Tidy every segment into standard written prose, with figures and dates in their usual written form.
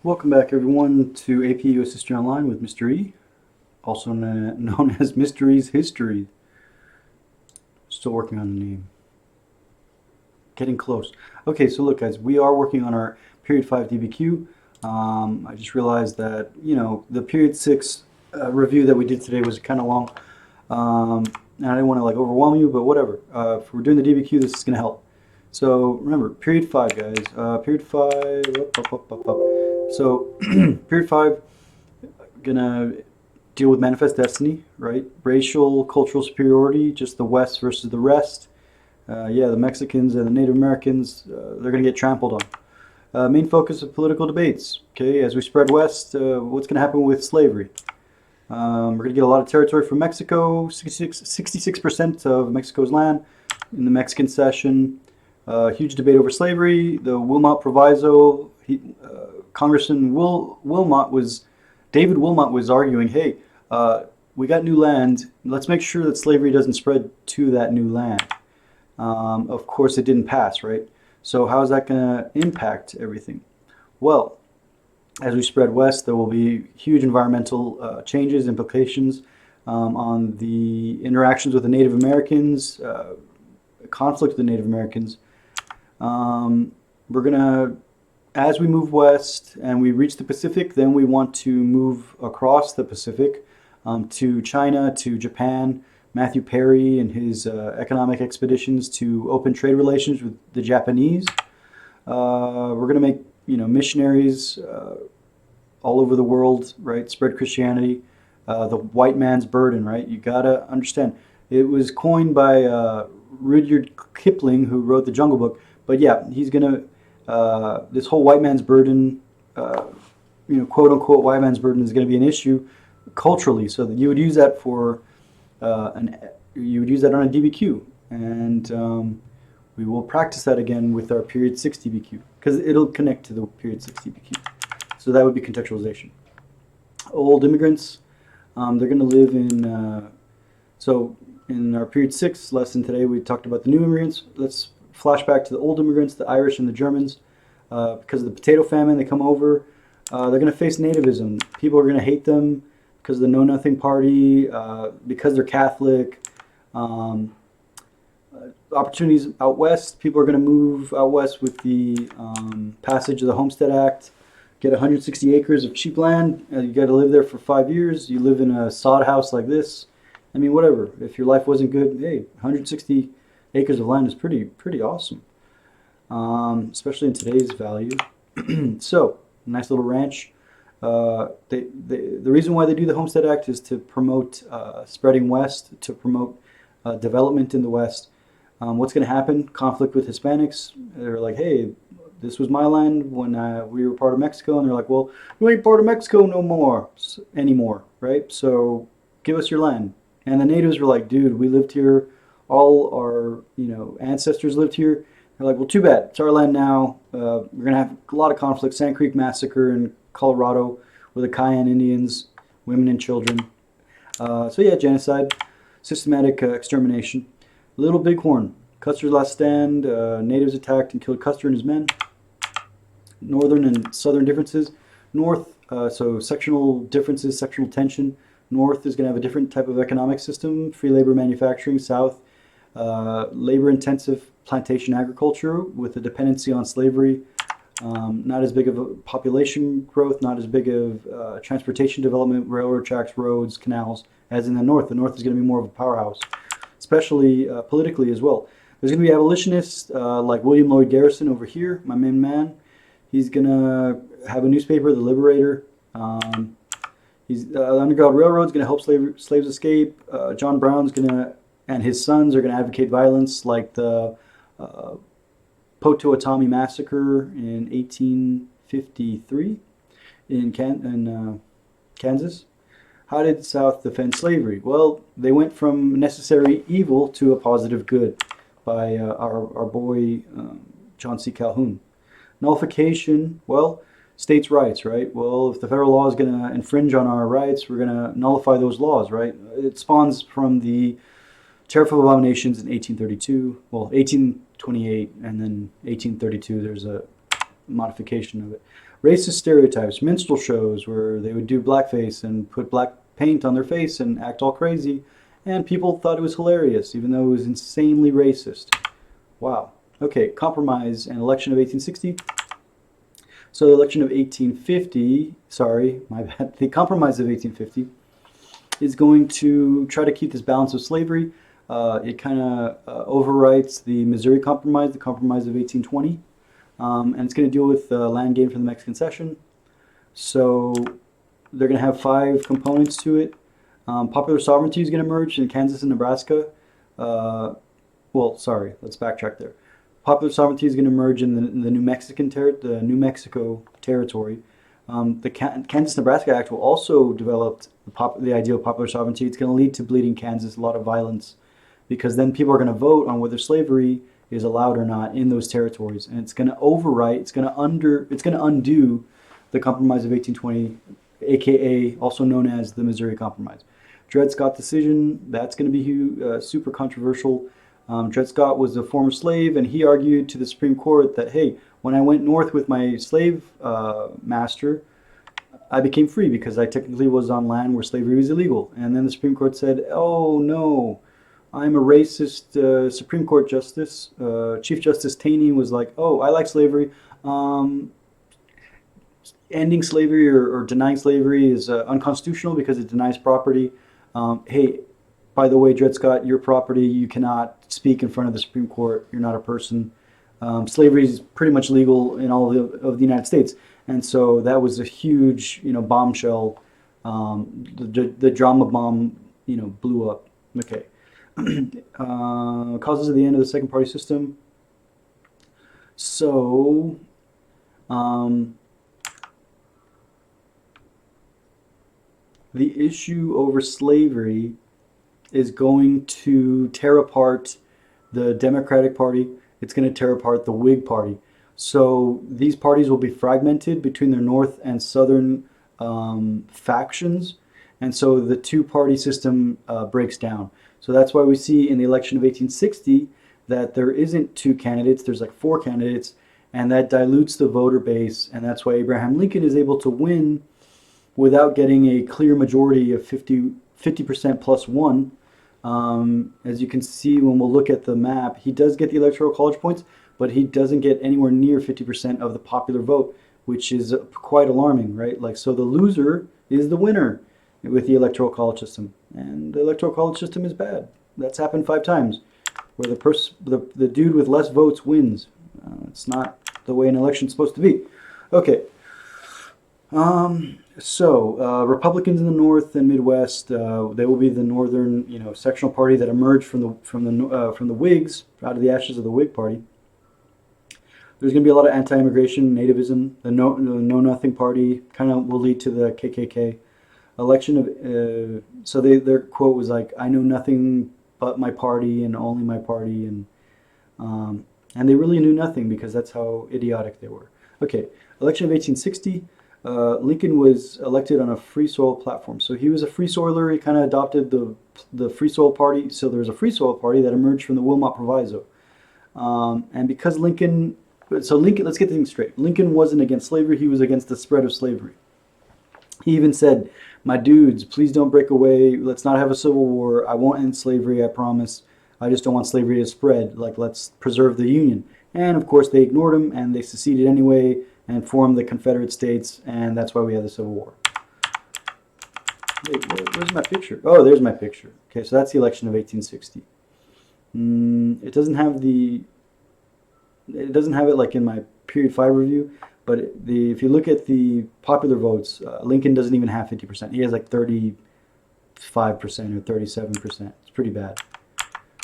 Welcome back, everyone, to AP US History Online with Mr. E, also known as Mystery's History. Still working on the name. Getting close. Okay, so look, guys, we are working on our Period 5 DBQ. I just realized that, the Period 6 review that we did today was kind of long. And I didn't want to overwhelm you, but whatever. If we're doing the DBQ, this is going to help. So remember, Period 5, guys. Period 5. So Period 5, gonna deal with manifest destiny, right? Racial, cultural superiority, just the West versus the rest. Yeah, the Mexicans and the Native Americans, they're gonna get trampled on. Main focus of political debates. Okay, as we spread west, what's gonna happen with slavery? We're gonna get a lot of territory from Mexico. 66% of Mexico's land in the Mexican cession. Huge debate over slavery. The Wilmot Proviso. Congressman David Wilmot was arguing, hey, we got new land. Let's make sure that slavery doesn't spread to that new land. Of course, it didn't pass, right? So how is that going to impact everything? Well, as we spread west, there will be huge environmental changes, implications on the interactions with the Native Americans, conflict with the Native Americans. We're going to, as we move west and we reach the Pacific, then we want to move across the Pacific to China, to Japan. Matthew Perry and his economic expeditions to open trade relations with the Japanese. We're going to make missionaries all over the world, right? Spread Christianity. The white man's burden, right? You gotta understand. It was coined by Rudyard Kipling, who wrote the Jungle Book. But yeah, he's gonna this whole white man's burden, quote unquote white man's burden, is going to be an issue culturally. So that you would use that for you would use that on a DBQ, and we will practice that again with our Period 6 DBQ because it'll connect to the Period 6 DBQ. So that would be contextualization. Old immigrants, they're going to live in. So in our Period 6 lesson today, we talked about the new immigrants. Let's flash back to the old immigrants, the Irish and the Germans. Because of the potato famine, they come over. They're going to face nativism. People are going to hate them because of the Know Nothing Party, because they're Catholic. Opportunities out west. People are going to move out west with the passage of the Homestead Act. Get 160 acres of cheap land. You got to live there for 5 years. You live in a sod house like this. I mean, whatever. If your life wasn't good, hey, 160 acres of land is pretty awesome, especially in today's value. So, nice little ranch. The reason why they do the Homestead Act is to promote spreading west, to promote development in the west. What's going to happen? Conflict with Hispanics. They're like, hey, this was my land when we were part of Mexico, and they're like, well, you ain't part of Mexico no more anymore, right? So give us your land. And the natives were like, dude, we lived here. All our ancestors lived here. They're like, well, too bad. It's our land now. We're going to have a lot of conflict. Sand Creek Massacre in Colorado with the Cayenne Indians, women and children. So yeah, genocide, systematic extermination. Little Bighorn, Custer's last stand. Natives attacked and killed Custer and his men. Northern and southern differences. North, so sectional differences, sectional tension. North is going to have a different type of economic system, free labor manufacturing. South, labor-intensive plantation agriculture with a dependency on slavery. Not as big of a population growth, not as big of transportation development, railroad tracks, roads, canals, as in the North. The North is going to be more of a powerhouse, especially politically as well. There's going to be abolitionists like William Lloyd Garrison over here, my main man. He's going to have a newspaper, The Liberator. The Underground Railroad is going to help slaves escape. John Brown's going to, and his sons are going to advocate violence like the Potawatomi Massacre in 1853 in Kansas. How did the South defend slavery? Well, they went from necessary evil to a positive good by our boy John C. Calhoun. Nullification, well, states' rights, right? Well, if the federal law is going to infringe on our rights, we're going to nullify those laws, right? It spawns from the Tariff of Abominations in 1832, well, 1828, and then 1832, there's a modification of it. Racist stereotypes, minstrel shows where they would do blackface and put black paint on their face and act all crazy, and people thought it was hilarious, even though it was insanely racist. Wow. Okay, compromise and election of 1860. So the election of 1850, sorry, my bad, the compromise of 1850 is going to try to keep this balance of slavery. It kind of overwrites the Missouri Compromise, the Compromise of 1820, and it's going to deal with land gain from the Mexican Cession. So they're going to have 5 components to it. Popular sovereignty is going to merge in Kansas and Nebraska. Well, sorry, let's backtrack there. Popular sovereignty is going to merge in the New Mexico territory. The Kansas-Nebraska Act will also develop the idea of popular sovereignty. It's going to lead to bleeding Kansas, a lot of violence, because then people are going to vote on whether slavery is allowed or not in those territories, and it's going to overwrite. It's going to undo the Compromise of 1820, aka also known as the Missouri Compromise. Dred Scott decision, that's going to be super controversial. Dred Scott was a former slave, and he argued to the Supreme Court that, hey, when I went north with my slave master, I became free because I technically was on land where slavery was illegal. And then the Supreme Court said, oh no, I'm a racist Supreme Court justice. Chief Justice Taney was like, oh, I like slavery. Ending slavery or denying slavery is unconstitutional because it denies property. Hey, by the way, Dred Scott, your property, you cannot speak in front of the Supreme Court. You're not a person. Slavery is pretty much legal in all of the United States. And so that was a huge, bombshell. The drama bomb, blew up. Okay. Causes of the end of the second party system. So, the issue over slavery is going to tear apart the Democratic Party. It's going to tear apart the Whig Party. So these parties will be fragmented between their North and Southern factions. And so the two-party system breaks down. So that's why we see in the election of 1860 that there isn't 2 candidates, there's like 4 candidates, and that dilutes the voter base. And that's why Abraham Lincoln is able to win without getting a clear majority of 50% plus 1. As you can see when we'll look at the map, he does get the Electoral College points, but he doesn't get anywhere near 50% of the popular vote, which is quite alarming, right? Like, so the loser is the winner with the Electoral College system, and the Electoral College system is bad. That's happened 5 times, where the dude with less votes wins. It's not the way an election's supposed to be. Okay. So Republicans in the North and Midwest, they will be the northern, sectional party that emerged from the Whigs, out of the ashes of the Whig Party. There's going to be a lot of anti-immigration, nativism. The Know Nothing Party kind of will lead to the KKK. Election of so their quote was like, "I know nothing but my party and only my party," and they really knew nothing because that's how idiotic they were. Okay, election of 1860. Lincoln was elected on a free soil platform. So he was a free soiler. He kind of adopted the free soil party. So there was a free soil party that emerged from the Wilmot Proviso. And because Lincoln, let's get things straight. Lincoln wasn't against slavery. He was against the spread of slavery. He even said, my dudes, please don't break away. Let's not have a civil war. I won't end slavery, I promise. I just don't want slavery to spread. Like, let's preserve the Union. And of course they ignored him and they seceded anyway and formed the Confederate States, and that's why we had the Civil War. Wait, where's my picture? Oh, there's my picture. Okay, so that's the election of 1860. It doesn't have it like in my Period 5 review, but if you look at the popular votes, Lincoln doesn't even have 50%. He has like 35% or 37%. It's pretty bad.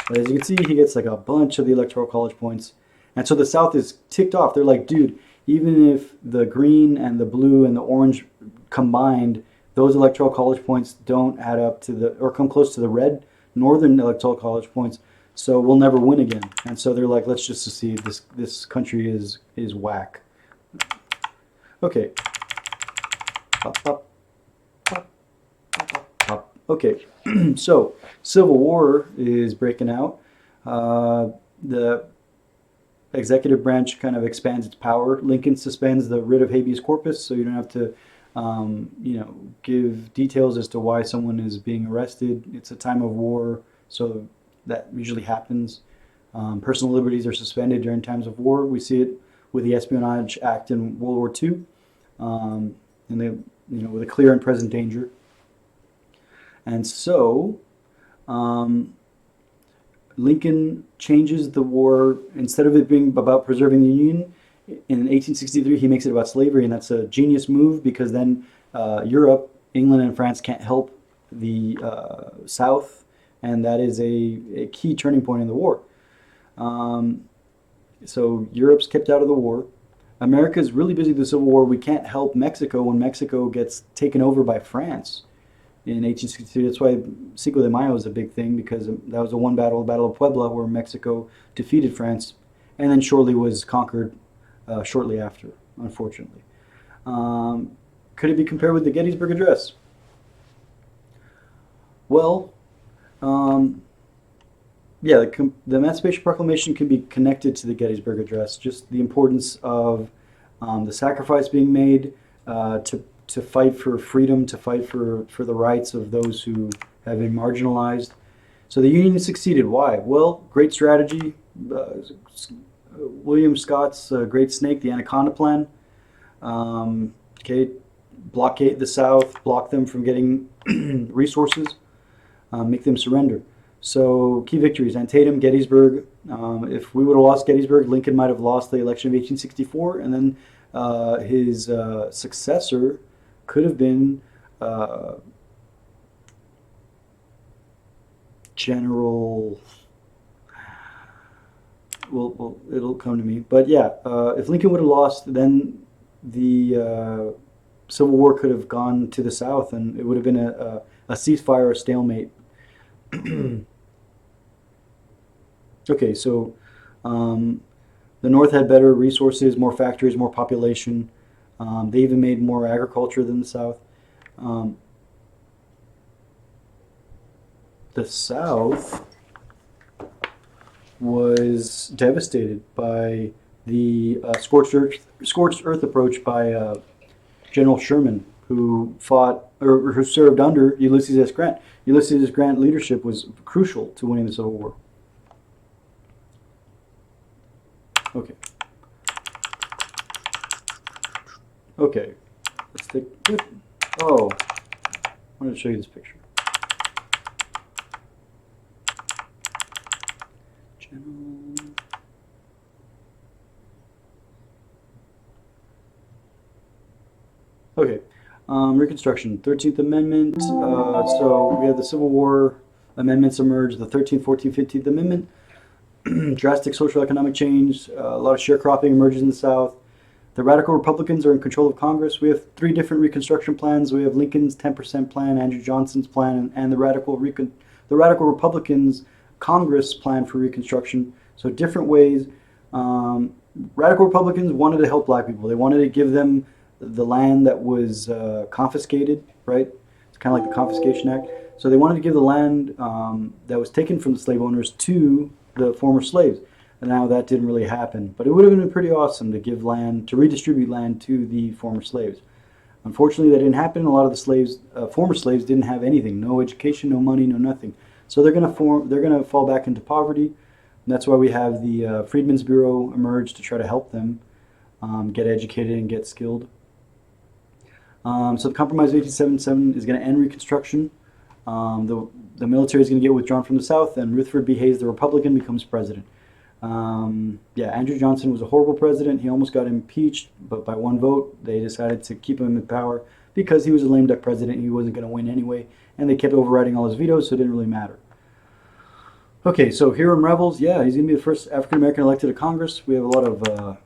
But as you can see, he gets like a bunch of the Electoral College points. And so the South is ticked off. They're like, dude, even if the green and the blue and the orange combined, those Electoral College points don't add up to or come close to the red Northern Electoral College points, so we'll never win again. And so they're like, let's just secede. This country is whack. Okay. Pop, pop, pop, pop, pop, pop. Okay. So Civil War is breaking out. executive branch kind of expands its power. Lincoln suspends the writ of habeas corpus, so you don't have to, give details as to why someone is being arrested. It's a time of war, so that usually happens. Personal liberties are suspended during times of war. We see it with the Espionage Act in World War II, with a clear and present danger. And so, Lincoln changes the war. Instead of it being about preserving the Union, in 1863 he makes it about slavery, and that's a genius move because then Europe, England and France can't help the South, and that is a key turning point in the war. So Europe's kept out of the war. America's really busy with the Civil War. We can't help Mexico when Mexico gets taken over by France in 1863. That's why Cinco de Mayo is a big thing, because that was the Battle of Puebla, where Mexico defeated France and then shortly was conquered shortly after, unfortunately. Could it be compared with the Gettysburg Address? Well, yeah, the Emancipation Proclamation can be connected to the Gettysburg Address, just the importance of the sacrifice being made to fight for freedom, to fight for the rights of those who have been marginalized. So the Union succeeded. Why? Well, great strategy. William Scott's Great Snake, the Anaconda Plan. Blockade the South, block them from getting resources, make them surrender. So key victories: Antietam, Gettysburg. If we would have lost Gettysburg, Lincoln might have lost the election of 1864, and then his successor could have been General. Well, it'll come to me. But yeah, if Lincoln would have lost, then the Civil War could have gone to the South, and it would have been a ceasefire, a stalemate. Okay, so the North had better resources, more factories, more population. They even made more agriculture than the South. The South was devastated by the scorched earth approach by General Sherman, who fought or who served under Ulysses S. Grant. Ulysses S. Grant leadership was crucial to winning the Civil War. Okay. Okay. Let's take. Oh, I wanted to show you this picture. Okay, Reconstruction, 13th Amendment. So we have the Civil War amendments emerge, the 13th, 14th, 15th Amendment. Drastic social economic change, a lot of sharecropping emerges in the South. The Radical Republicans are in control of Congress. We have three different Reconstruction plans. We have Lincoln's 10% plan, Andrew Johnson's plan, and the Radical Republicans' Congress plan for Reconstruction. So different ways. Radical Republicans wanted to help black people. They wanted to give them the land that was confiscated, right? It's kind of like the Confiscation Act. So they wanted to give the land that was taken from the slave owners to the former slaves. And now that didn't really happen. But it would have been pretty awesome to give land, to redistribute land to the former slaves. Unfortunately, that didn't happen. A lot of the slaves, former slaves, didn't have anything. No education, no money, no nothing. So they're going to fall back into poverty. And that's why we have the Freedmen's Bureau emerge to try to help them get educated and get skilled. So the Compromise of 1877 is going to end Reconstruction. The military is going to get withdrawn from the South, and Rutherford B. Hayes, the Republican, becomes president. Yeah, Andrew Johnson was a horrible president. He almost got impeached, but by one vote, they decided to keep him in power because he was a lame duck president. He wasn't going to win anyway, and they kept overriding all his vetoes, so it didn't really matter. Okay, so Hiram Revels, yeah, he's going to be the first African-American elected to Congress. We have a lot of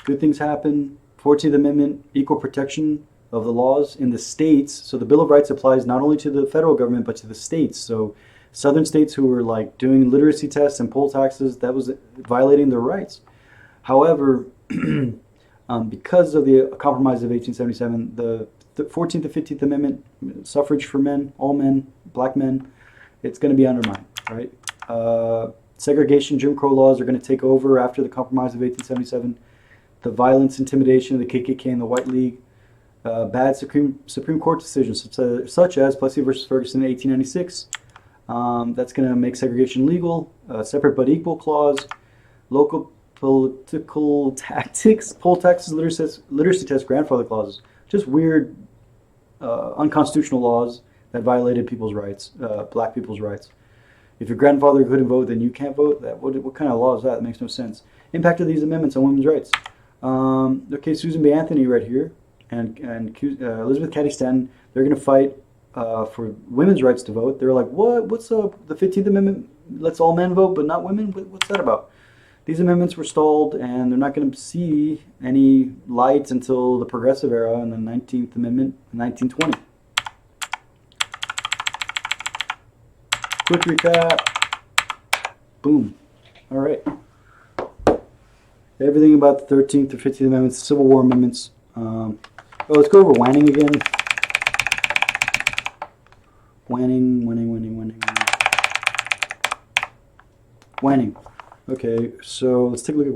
good things happen. 14th Amendment, equal protection of the laws in the states. So the Bill of Rights applies not only to the federal government, but to the states. So southern states who were like doing literacy tests and poll taxes, that was violating their rights. However, because of the Compromise of 1877, the 14th and 15th Amendment, suffrage for men, all men, black men, it's going to be undermined, right? Segregation, Jim Crow laws are going to take over after the Compromise of 1877. The violence, intimidation of the KKK and the White League. Bad Supreme Court decisions, such as Plessy versus Ferguson in 1896. That's going to make segregation legal. Separate but equal clause. Local political tactics, poll taxes, literacy test, grandfather clauses. Just weird, unconstitutional laws that violated people's rights, black people's rights. If your grandfather couldn't vote, then you can't vote. What kind of law is that? That makes no sense. Impact of these amendments on women's rights. Okay, Susan B. Anthony right here, and Elizabeth Cady Stanton, they're going to fight for women's rights to vote. They're like, what? What's the 15th Amendment? Lets all men vote, but not women? What's that about? These amendments were stalled, and they're not going to see any light until the Progressive Era and the 19th Amendment in 1920. Quick recap. Boom. All right. Everything about the 13th or 15th Amendments, Civil War amendments. Let's go over Wanning again. Wanning. Okay, so let's take a look at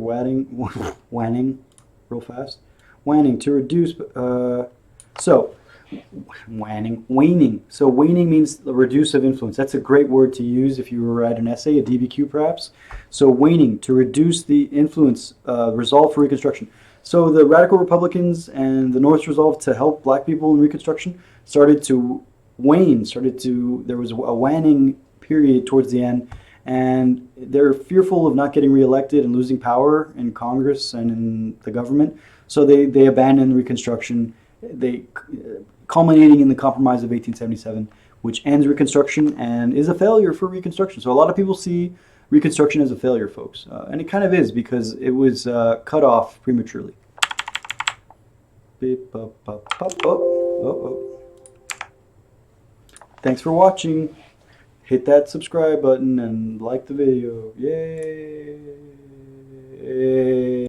Wanning real fast. Wanning, to reduce, waning. So waning means the reduce of influence. That's a great word to use if you were write an essay, a DBQ perhaps. So waning, to reduce the influence, resolve for Reconstruction. So the radical Republicans and the North's resolve to help black people in Reconstruction started to wane, there was a waning period towards the end, and they're fearful of not getting reelected and losing power in Congress and in the government. So they abandoned Reconstruction. Culminating in the Compromise of 1877, which ends Reconstruction and is a failure for Reconstruction. So a lot of people see Reconstruction as a failure, folks. And it kind of is, because it was cut off prematurely. Thanks for watching. Hit that subscribe button and like the video. Yay!